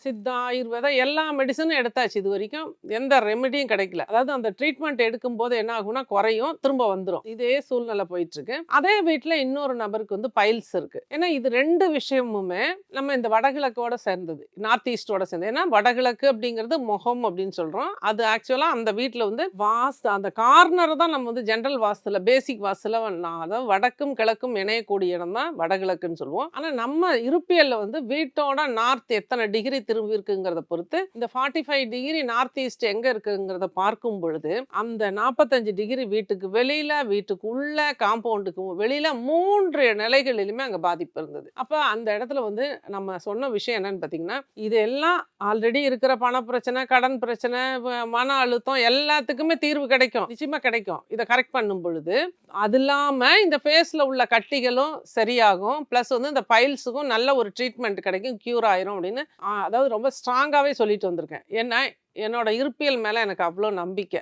சித்தா, ஆயுர்வேதா எல்லா மெடிசனும் எடுத்தாச்சு இது வரைக்கும். எந்த ரெமெடியும் கிடைக்கல. அதாவது அந்த ட்ரீட்மெண்ட் எடுக்கும்போது என்ன ஆகும்னா குறையும், திரும்ப வந்துரும். இதே சூழ்நிலை போயிட்டுருக்கு. அதே வீட்ல இன்னொரு நபருக்கு வந்து பைல்ஸ் இருக்கு. ஏன்னா இது 2 விஷயமுமே நம்ம இந்த வடகிழக்கோட சேர்ந்தது. நார்த் ஈஸ்ட்டோட சேர்ந்தது. ஏன்னா வடகிழக்கு அப்படிங்கிறது முகம் அப்படின்னு சொல்றோம். அது ஆக்சுவலா அந்த வீட்ல வந்து வாஸ்து அந்த கார்னர் தான் நம்ம வந்து ஜெனரல் வாஸ்துல, பேசிக் வாஸ்துல அதாவது வடக்கும் கிழக்கும் இணையக்கூடிய இடம் தான் வடகிழக்குன்னு சொல்லுவோம். ஆனா நம்ம இருப்பியல்ல வந்து வீட்டோட நார்த் எத்தனை டிகிரி திரும்பி இருக்குங்கிறத பொறுத்து இந்த 45 டிகிரி நார்த் ஈஸ்ட் எங்க இருக்குங்கிறத பார்க்கும் பொழுது அந்த 45 டிகிரி வீட்டுக்கு வெளியில, வீட்டுக்கு உள்ள, காம்பவுண்டுக்கு வெளியில 3 நிலைகளிலுமே அங்க பாதிப்பு இருந்தது. அப்ப அந்த இடத்துல வந்து நம்ம சொன்ன விஷயம் என்னன்னு பார்த்தீங்கன்னா, இதெல்லாம் ஆல்ரெடி இருக்கிற பண பிரச்சனை, கடன் பிரச்சனை, மன அழுத்தம் எல்லாத்துக்குமே தீர்வு கிடைக்கும். நிச்சயமா கிடைக்கும். இத கரெக்ட் பண்ணும் பொழுது, அது இல்லாம இந்த ஃபேஸ்ல உள்ள கட்டிகளும் சரியாகும். பிளஸ் வந்து இந்த பைல்ஸுக்கும் நல்ல ஒரு ட்ரீட்மெண்ட் கிடைக்கும். கியூர் ஆயிரும் அப்படின்னு அதாவது ரொம்ப ஸ்ட்ராங்காவே சொல்லிட்டு வந்திருக்கேன். ஏன்னா, என்னோட இருப்பியல் மேல எனக்கு அவ்ளோ நம்பிக்கை.